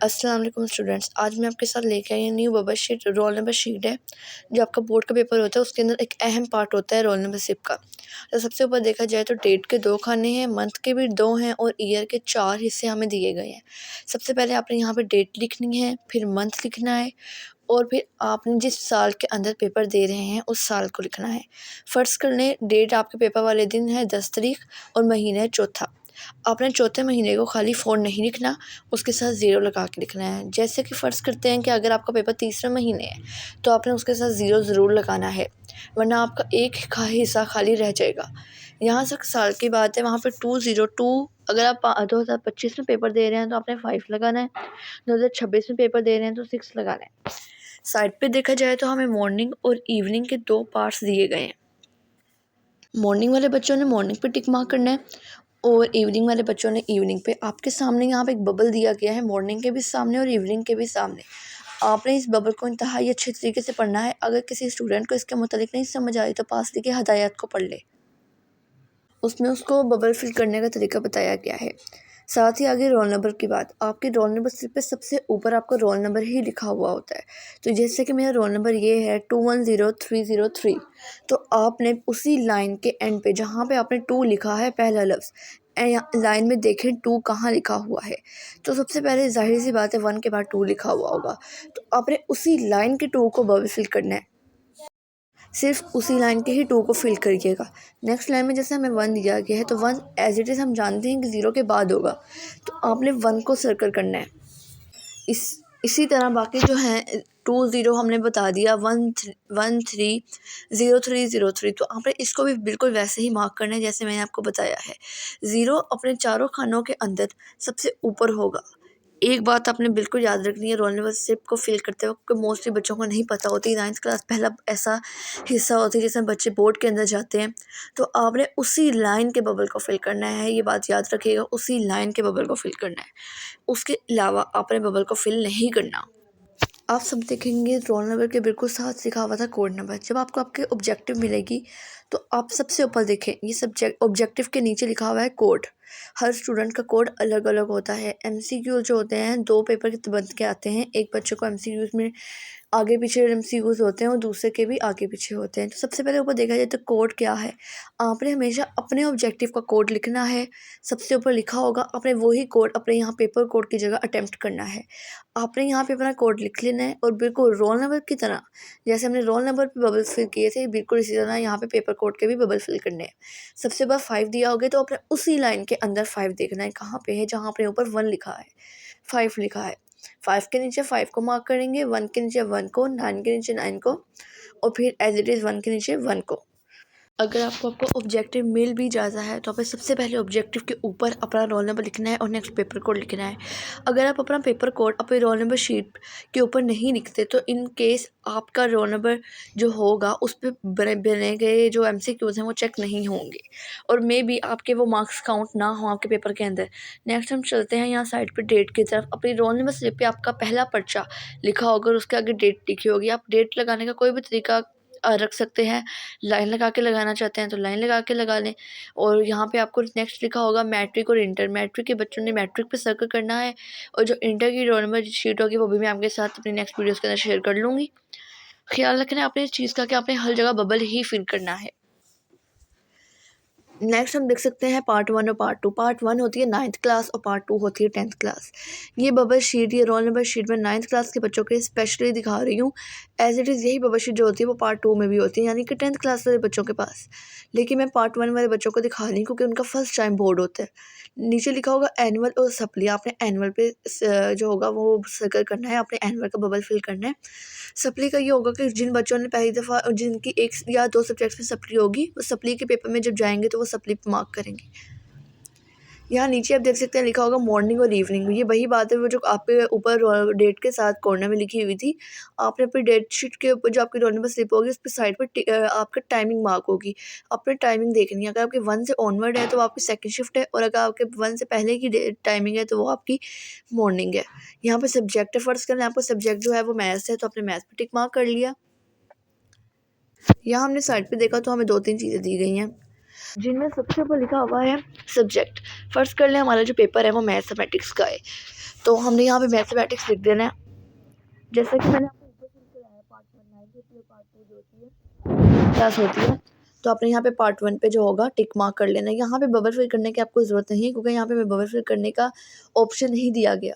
अस्सलाम वालेकुम स्टूडेंट्स। आज मैं आपके साथ लेके आई हूँ new bubble sheet roll number sheet है। जो आपका बोर्ड का पेपर होता है उसके अंदर एक अहम पार्ट होता है रोल नंबर स्लिप का। तो सबसे ऊपर देखा जाए तो डेट के 2 खाने हैं, मंथ के भी 2 हैं और ईयर के 4 हिस्से हमें दिए गए हैं। सबसे पहले आपने यहाँ पे डेट लिखनी है, फिर मंथ लिखना है और फिर आपने जिस साल के अंदर पेपर दे रहे हैं उस साल को लिखना है। फ़र्ज़ कर लें डेट आपके पेपर वाले दिन है 10 तारीख और महीना है चौथा। आपने चौथे महीने को खाली 4 नहीं लिखना, उसके साथ 0 लगा के लिखना है। जैसे कि फ़र्ज़ करते हैं कि अगर आपका पेपर तीसरे महीने है तो आपने उसके साथ 0 ज़रूर लगाना है, वरना आपका एक हिस्सा खाली रह जाएगा। यहाँ तक साल की बात है, वहाँ पे 202 अगर आप 2025 में पेपर दे रहे हैं तो आपने 5 लगाना है, 2026 में पेपर दे रहे हैं तो 6 लगाना है। साइड पे देखा जाए तो हमें मॉर्निंग और इवनिंग के 2 पार्ट्स दिए गए हैं। मॉर्निंग वाले बच्चों ने मॉर्निंग पे टिक मार्क करना है और इवनिंग वाले बच्चों ने इवनिंग पे। आपके सामने यहाँ पे एक बबल दिया गया है, मॉर्निंग के भी सामने और इवनिंग के भी सामने। आपने इस बबल को इंतहाई अच्छे तरीके से पढ़ना है। अगर किसी स्टूडेंट को इसके मुतालिक नहीं समझ आई तो पास की हदायत को पढ़ ले, उसमें उसको बबल फिल करने का तरीका बताया गया है। साथ ही आगे रोल नंबर की बात, आपके रोल नंबर स्लिप पे सबसे ऊपर आपका रोल नंबर ही लिखा हुआ होता है। तो जैसे कि मेरा रोल नंबर ये है 210303, तो आपने उसी लाइन के एंड पे जहाँ पे आपने 2 लिखा है पहला लफ्ज़, लाइन में देखें 2 कहाँ लिखा हुआ है। तो सबसे पहले ज़ाहिर सी बात है 1 के बाद 2 लिखा हुआ होगा, तो आपने उसी लाइन के 2 को बबल फिल करना है। सिर्फ उसी लाइन के ही 2 को फिल करिएगा। नेक्स्ट लाइन में जैसे हमें 1 दिया गया है तो 1 एज इट इज़ हम जानते हैं कि 0 के बाद होगा, तो आपने 1 को सर्कल करना है। इसी तरह बाकी जो हैं 20 हमने बता दिया, 130303, तो आपने इसको भी बिल्कुल वैसे ही मार्क करना है जैसे मैंने आपको बताया है। 0 अपने चारों खानों के अंदर सबसे ऊपर होगा। एक बात आपने बिल्कुल याद रखनी है रोल नंबर स्लिप को फिल करते वक्त, क्योंकि मोस्टली बच्चों को नहीं पता होती। 9th क्लास पहला ऐसा हिस्सा होती है जिसमें बच्चे बोर्ड के अंदर जाते हैं, तो आपने उसी लाइन के बबल को फिल करना है। ये बात याद रखिएगा, उसी लाइन के बबल को फिल करना है, उसके अलावा आपने बबल को फिल नहीं करना। आप सब देखेंगे रोल नंबर के बिल्कुल साथ लिखा हुआ था कोड नंबर। जब आपको आपके ऑब्जेक्टिव मिलेगी तो आप सबसे ऊपर देखें, ये सब्जेक्ट ऑब्जेक्टिव के नीचे लिखा हुआ है कोड। हर स्टूडेंट का कोड अलग अलग होता है। एमसीक्यू जो होते हैं 2 पेपर के बन के आते हैं। एक बच्चे को एमसीक्यूज़ में आगे पीछे एमसीक्यूज़ होते हैं और दूसरे के भी आगे पीछे होते हैं। तो सबसे पहले ऊपर देखा जाए तो कोड क्या है, आपने हमेशा अपने ऑब्जेक्टिव का कोड लिखना है। सबसे ऊपर लिखा होगा, आपने वही कोड अपने यहाँ पेपर कोड की जगह अटेम्प्ट करना है। आपने यहाँ पे अपना कोड लिख लेना है और बिल्कुल रोल नंबर की तरह, जैसे हमने रोल नंबर पे बबल फिल किए थे, बिल्कुल इसी तरह यहाँ पे पेपर कोड के भी बबल फिल करने हैं। सबसे ऊपर 5 दिया होगा तो आपने उसी लाइन के अंदर 5 देखना है कहाँ पे है, जहाँ आपने ऊपर 1 लिखा है 5 लिखा है। 5 के नीचे 5 को मार्क करेंगे, 1 के नीचे 1 को, 9 के नीचे 9 को और फिर एज इट इज़ 1 के नीचे 1 को। अगर आपको ऑब्जेक्टिव मिल भी जाता है तो आपको सबसे पहले ऑब्जेक्टिव के ऊपर अपना रोल नंबर लिखना है और नेक्स्ट पेपर कोड लिखना है। अगर आप अपना पेपर कोड अपने रोल नंबर शीट के ऊपर नहीं लिखते तो इन केस आपका रोल नंबर जो होगा उस पर बने गए जो एमसीक्यूज़ हैं वो चेक नहीं होंगे और मे बी आपके वो मार्क्स काउंट ना हो आपके पेपर के अंदर। नेक्स्ट हम चलते हैं यहाँ साइड पर डेट की तरफ। अपनी रोल नंबर स्लिप पे आपका पहला पर्चा लिखा होगा और उसके आगे डेट लिखी होगी। आप डेट लगाने का कोई भी तरीका रख सकते हैं। लाइन लगा के लगाना चाहते हैं तो लाइन लगा के लगा लें। और यहाँ पे आपको नेक्स्ट लिखा होगा मैट्रिक और इंटर। मैट्रिक के बच्चों ने मैट्रिक पे सर्कल करना है और जो इंटर की रोल नंबर शीट होगी वो भी मैं आपके साथ अपनी नेक्स्ट वीडियोस के अंदर शेयर कर लूँगी। ख्याल रखना है आपने इस चीज़ का कि आपने हर जगह बबल ही फिल करना है। नेक्स्ट हम देख सकते हैं पार्ट 1 और पार्ट 2। पार्ट 1 होती है 9th क्लास और पार्ट 2 होती है 10th क्लास। ये बबल शीट, ये रोल नंबर शीट मैं 9th क्लास के बच्चों के स्पेशली दिखा रही हूँ। एज इट इज़ यही बबल शीट जो होती है वो पार्ट 2 में भी होती है, यानी कि 10th क्लास वाले बच्चों के पास। लेकिन मैं पार्ट 1 वाले बच्चों को दिखा रही हूँ क्योंकि उनका फर्स्ट टाइम बोर्ड होता है। नीचे लिखा होगा एनुअल और सप्ली। आपने एनुअल पे जो होगा वो सर्कल करना है, आपने एनुअल का बबल फिल करना है। सप्ली का ये होगा कि जिन बच्चों ने पहली दफ़ा जिनकी 1 या 2 सब्जेक्ट्स में सप्ली होगी वो सप्ली के पेपर में जब जाएंगे तो वो सप्ली पे मार्क करेंगे। यहाँ नीचे आप देख सकते हैं लिखा होगा मॉर्निंग और इवनिंग। ये वही बात है वो जो आपके ऊपर डेट के साथ कॉर्नर में लिखी हुई थी। आपने अपनी डेट शीट के ऊपर जो आपकी रोल नंबर स्लिप होगी उस पर साइड पर आपका टाइमिंग मार्क होगी। आपने टाइमिंग देखनी है। अगर आपके 1 से ऑनवर्ड है तो वो आपकी सेकंड शिफ्ट है और अगर आपके 1 से पहले की टाइमिंग है तो वो आपकी मॉर्निंग है। यहाँ पर सब्जेक्ट है, फ़र्ज़ करें आपका सब्जेक्ट जो है वो मैथ्स है तो आपने मैथ्स पर टिक मार्क कर लिया। यहाँ हमने साइड पे देखा तो हमें 2-3 चीज़ें दी गई हैं जिनमें सबसे ऊपर लिखा हुआ है सब्जेक्ट। फ़र्ज़ कर लें हमारा जो पेपर है वो मैथमेटिक्स का है तो हमने यहाँ पे मैथमेटिक्स लिख देना है। जैसा कि मैंने आपको ऊपर फिल कराया पार्ट 1 9 होती है, पार्ट 2 जो होती है क्लास होती है। तो आपने यहाँ पे पार्ट 1 पे जो होगा टिक मार्क कर लेना है। यहाँ पे बबल फिल करने की आपको ज़रूरत नहीं है, क्योंकि यहाँ पे बबल फिल करने का ऑप्शन नहीं दिया गया।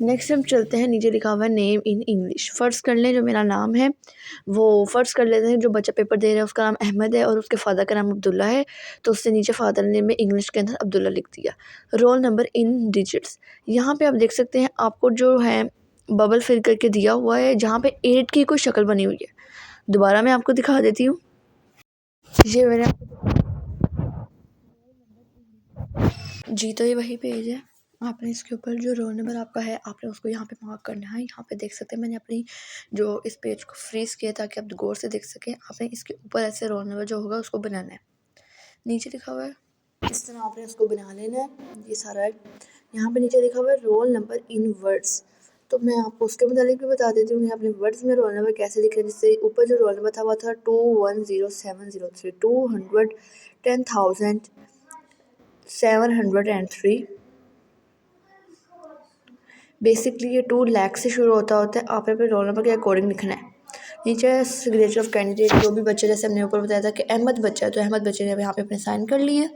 नेक्स्ट हम चलते हैं, नीचे लिखा हुआ है नेम इन इंग्लिश। फ़र्ज़ कर लें जो मेरा नाम है वो फ़र्ज़ कर लेते हैं जो बच्चा पेपर दे रहा है उसका नाम अहमद है और उसके फ़ादर का नाम अब्दुल्ला है, तो उससे नीचे फ़ादर नेम में इंग्लिश के अंदर अब्दुल्ला लिख दिया। रोल नंबर इन डिजिट्स, यहाँ पे आप देख सकते हैं आपको जो है बबल फिल करके दिया हुआ है, जहाँ पे 8 की कोई शक्ल बनी हुई है। दोबारा मैं आपको दिखा देती हूँ, ये मैंने जी, तो ये वही पेज है। आपने इसके ऊपर जो रोल नंबर आपका है आपने उसको यहाँ पे मार्क करना है। यहाँ पे देख सकते हैं मैंने अपनी जो इस पेज को फ्रीज़ किया ताकि आप गौर से देख सकें। आपने इसके ऊपर ऐसे रोल नंबर जो होगा उसको बनाना है। नीचे लिखा हुआ है इस तरह आपने उसको बना लेना है, ये सारा है। यहाँ पे नीचे लिखा हुआ है रोल नंबर इन वर्ड्स, तो मैं आपको उसके मुताबिक भी बता देती हूँ। अपने वर्ड्स में रोल नंबर कैसे लिखें, जिससे ऊपर जो रोल नंबर था वो था 210703 210,703। बेसिकली ये 2 लाख से शुरू होता है। आपने अपने रोल नंबर के अकॉर्डिंग लिखना है। नीचे सिग्नेचर ऑफ कैंडिडेट, जो भी बच्चे, जैसे हमने ऊपर बताया था कि अहमद बच्चा है तो अहमद बच्चे ने यहाँ पे अपने साइन कर लिए।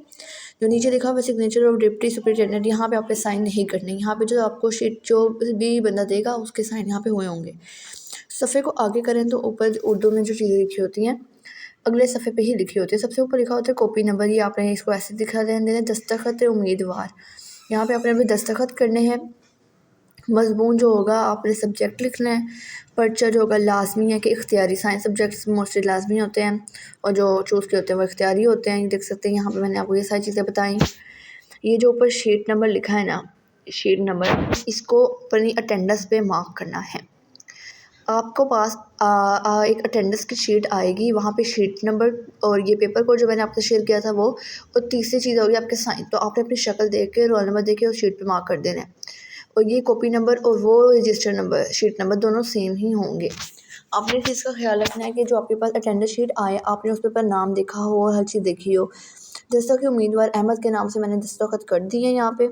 जो नीचे लिखा हुआ सिग्नेचर ऑफ डिप्टी सुपरिटेंडेंट, यहाँ पे आपने साइन नहीं करने। यहाँ पे जो आपको शीट जो भी बंदा देगा उसके साइन यहाँ पे हुए होंगे। सफ़े को आगे करें तो ऊपर उर्दू में जो चीज़ें लिखी होती हैं अगले सफ़े पे ही लिखी होती है। सबसे ऊपर लिखा होता है कॉपी नंबर, ये आपने इसको ऐसे दिखा देना। दस्तखत उम्मीदवार, यहाँ पे आपने दस्तखत करने हैं। मज़मून जो होगा आपने सब्जेक्ट लिखना है। पर्चा जो होगा लाजमी है कि इख्तियारी, साइंस सब्जेक्ट्स मोस्टली लाजमी होते हैं और जो चूज़ के होते हैं वो इख्तियारी होते हैं। ये देख सकते हैं यहाँ पे मैंने आपको ये सारी चीज़ें बताई। ये जो ऊपर शीट नंबर लिखा है ना, शीट नंबर, इसको अपनी अटेंडेंस पे मार्क करना है। आपको पास एक अटेंडेंस की शीट आएगी, वहाँ पे शीट नंबर और ये पेपर कोड जो मैंने आपसे शेयर किया था वो, और तीसरी चीज़ होगी आपके साइन। तो आपने अपनी शक्ल देख के रोल नंबर देख के उस शीट पे मार्क कर देना है। और ये कॉपी नंबर और वो रजिस्टर नंबर, शीट नंबर दोनों सेम ही होंगे। आपने इस चीज़ का ख्याल रखना है कि जो आपके पास अटेंडेंस शीट आए आपने उस पर नाम देखा हो और हर चीज़ देखी हो। जैसा कि उम्मीदवार अहमद के नाम से मैंने दस्तखत कर दी है यहाँ पे।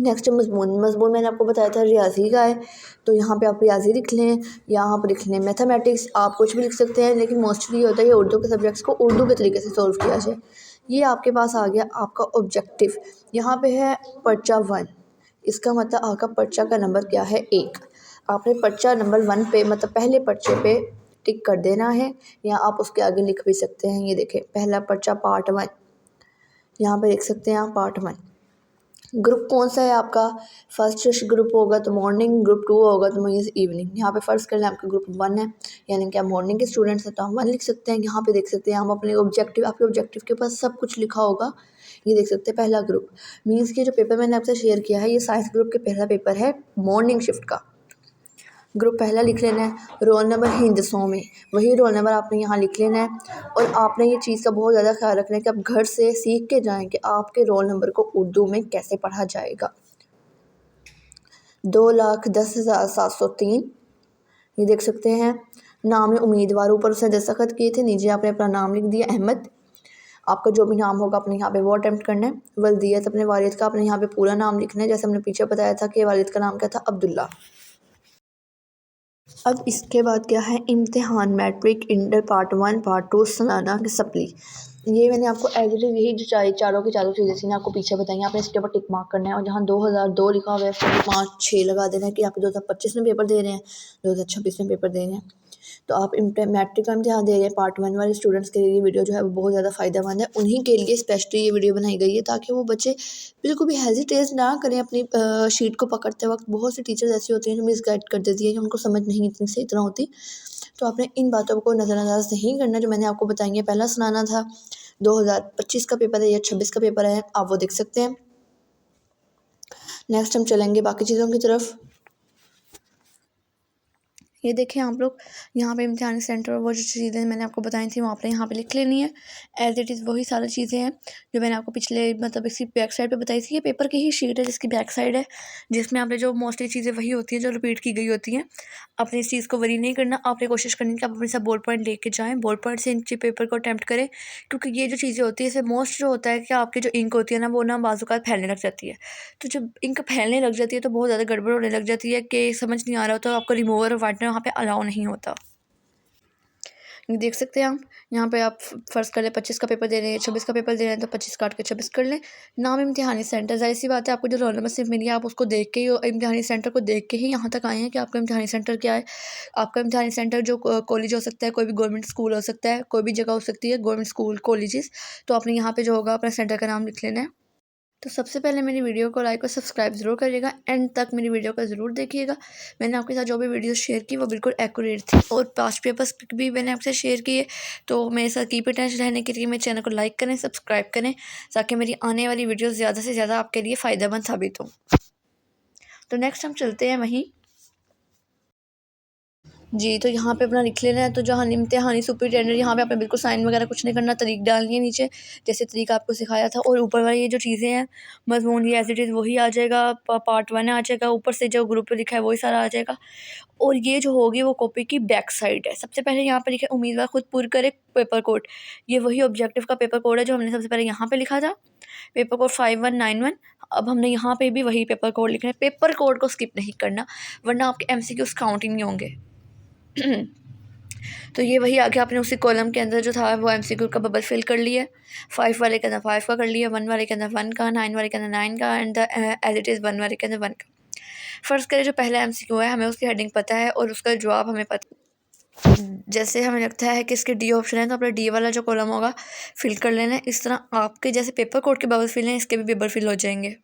नेक्स्ट मज़मून मैंने आपको बताया था रियाजी का है, तो यहाँ पे आप रियाजी लिख लें, यहाँ पर लिख लें मैथमेटिक्स। आप कुछ भी लिख सकते हैं, लेकिन मोस्टली ये होता है कि उर्दू के सब्जेक्ट्स को उर्दू के तरीके से सॉल्व किया जाए। ये आपके पास आ गया आपका ऑब्जेक्टिव। यहाँ पे है पर्चा 1, इसका मतलब आपका पर्चा का नंबर क्या है 1। आपने पर्चा नंबर 1 पे, मतलब पहले पर्चे पे टिक कर देना है, या आप उसके आगे लिख भी सकते हैं। ये देखें पहला पर्चा पार्ट 1, यहाँ पे लिख सकते हैं आप पार्ट 1। ग्रुप कौन सा है आपका, फर्स्ट ग्रुप होगा तो मॉर्निंग, ग्रुप 2 होगा तो मीन्स इवनिंग। यहाँ पे फ़र्ज़ कर लें आपका ग्रुप 1 है, यानी कि आप मॉर्निंग के स्टूडेंट्स हैं तो हम 1 लिख सकते हैं। यहाँ पे देख सकते हैं हम अपने ऑब्जेक्टिव, आपके ऑब्जेक्टिव के पास सब कुछ लिखा होगा। ये देख सकते हैं पहला ग्रुप, मीन्स कि जो पेपर मैंने आपसे शेयर किया है ये साइंस ग्रुप के पहला पेपर है मॉर्निंग शिफ्ट का। ग्रुप पहला लिख लेना है। रोल नंबर हिंदसों में वही रोल नंबर आपने यहाँ लिख लेना है। और आपने ये चीज़ का बहुत ज़्यादा ख्याल रखना है कि आप घर से सीख के जाएँ कि आपके रोल नंबर को उर्दू में कैसे पढ़ा जाएगा। 2,10,703, ये देख सकते हैं। नाम उम्मीदवार, ऊपर उसने दस्तखत किए थे, नीचे आपने अपना नाम लिख दिया अहमद। आपका जो भी नाम होगा अपने यहाँ पे वो अटैम्प्ट करना है। वल्दियत, अपने वालिद का अपने यहाँ पे पूरा नाम लिखना है, जैसे हमने पीछे बताया था कि वालिद का नाम क्या था, अब्दुल्ला। अब इसके बाद क्या है, इम्तिहान मैट्रिक इंटर पार्ट 1 पार्ट 2 सालाना की सप्ली। ये मैंने आपको एज इट इज़ यही जो चारों की चारों चीज़ें थी ना आपको पीछे बताई। आपने इसके ऊपर टिक मार्क करना है और जहाँ 2002 लिखा हुआ है उसको 5 6 लगा देना है कि आप 2025 में पेपर दे रहे हैं, 2026 में पेपर दे रहे हैं। तो आप मैट्रिक का इम्तिहान दे रहे हैं पार्ट 1 वाले स्टूडेंट्स के लिए ये वीडियो जो है वो बहुत ज़्यादा फ़ायदेमंद है। उन्हीं के लिए स्पेशली ये वीडियो बनाई गई है ताकि वो बच्चे बिल्कुल भी हेजिटेट ना करें अपनी शीट को पकड़ते वक्त। बहुत से टीचर्स ऐसे होते हैं जो मिसगाइड कर देती है कि उनको समझ नहीं इतनी सही तरह होती। तो आपने इन बातों को नज़रअंदाज नहीं करना जो मैंने आपको बताई है। पहला सुनाना था 2025 का पेपर है या 26 का पेपर है, आप वो देख सकते हैं। नेक्स्ट हम चलेंगे बाकी चीज़ों की तरफ। ये देखें आप लोग, यहाँ पे इम्तिहानी सेंटर और वो जो चीज़ें मैंने आपको बताई थी वो आपने यहाँ पे लिख लेनी है। एज़ इट इज़ वही सारी चीज़ें हैं जो मैंने आपको पिछले मतलब इसकी बैक साइड पे बताई थी। ये पेपर की ही शीट है जिसकी बैक साइड है, जिसमें आपने जो मोस्टली चीज़ें वही होती हैं जो रिपीट की गई होती हैं। आपने इस चीज़ को वरी नहीं करना, आपने कोशिश करनी है कि आप अपने साथ बॉल पॉइंट लेके जाएँ, बॉल पॉइंट से इन पेपर को अटैम्प्ट करें, क्योंकि ये जो चीज़ें होती हैं इसमें मोस्ट जो होता है कि आपकी जो इंक होती है ना वो ना बाज़-औक़ात फैलने लग जाती है। तो जब इंक फैलने लग जाती है तो बहुत ज़्यादा गड़बड़ होने लग जाती है कि समझ नहीं आ रहा होता, तो आपको रिमूवर और व्हाइटनर वहाँ पे अलाउ नहीं होता। ये देख सकते हैं आप, यहाँ पे आप फ़र्ज़ कर लें 25 का पेपर दे रहे हैं, 26 का पेपर दे रहे हैं, तो 25 काट के 26 कर लें। नाम इम्तिहानी सेंटर, ज़ाहिर-सी बात है आपको जो रोल नंबर स्लिप मिली है आप उसको देख के ही इम्तिहानी सेंटर को देख के ही यहाँ तक आए हैं कि आपका इम्तिहानी सेंटर क्या है। आपका इम्तिहानी सेंटर जो कॉलेज हो सकता है, कोई भी गवर्नमेंट स्कूल हो सकता है, कोई भी जगह हो सकती है, गवर्नमेंट स्कूल, कॉलेजेस, तो आपने यहाँ पे जो होगा अपना सेंटर का नाम लिख लेना है। तो सबसे पहले मेरी वीडियो को लाइक और सब्सक्राइब ज़रूर करिएगा, एंड तक मेरी वीडियो को ज़रूर देखिएगा। मैंने आपके साथ जो भी वीडियोस शेयर की वो बिल्कुल एक्यूरेट थी, और पास्ट पेपर्स भी मैंने आपसे शेयर किए। तो मेरे साथ कीप इन टच रहने के लिए मेरे चैनल को लाइक करें, सब्सक्राइब करें, ताकि मेरी आने वाली वीडियोज़ ज़्यादा से ज़्यादा आपके लिए फ़ायदेमंद साबित हों। तो नेक्स्ट हम चलते हैं वहीं। जी, तो यहाँ पे अपना लिख लेना है। तो जहाँ इम्तिहानी सुपरिटेंडेंट, यहाँ पे आपने बिल्कुल साइन वगैरह कुछ नहीं करना, तारीख डालनी है नीचे जैसे तरीका आपको सिखाया था। और ऊपर वाली ये जो चीज़ें हैं मज़मून, ये एज़ इट इज़ वही आ जाएगा, पार्ट 1 आ जाएगा, ऊपर से जो ग्रुप पे लिखा है वही सारा आ जाएगा। और ये जो होगी वो कॉपी की बैक साइड है। सबसे पहले यहाँ पे लिखा है उम्मीदवार खुद पुर करे पेपर कोड। ये वही ऑब्जेक्टिव का पेपर कोड है जो हमने सबसे पहले यहाँ पे लिखा था, पेपर कोड 5191। अब हमने यहाँ पे भी वही पेपर कोड लिखना है। पेपर कोड को स्किप नहीं करना, वरना आपके एमसीक्यूज़ काउंट ही नहीं होंगे। तो ये वही आगे आपने उसी कॉलम के अंदर जो था वो एमसीक्यू का बबल फिल कर लिया। 5 वाले के अंदर 5 का कर लिया, 1 वाले के अंदर 1 का, 9 वाले के अंदर 9 का, एंड एज इट इज़ 1 वाले के अंदर 1 का। फ़र्ज़ करें जो पहला एमसीक्यू है हमें उसकी हेडिंग पता है और उसका जवाब हमें पता, जैसे हमें लगता है कि इसके डी ऑप्शन है तो अपना डी वाला जो कॉलम होगा फिल कर लेना है। इस तरह आपके जैसे पेपर कोड के बबल फिल हैं इसके भी बबल फिल हो जाएंगे।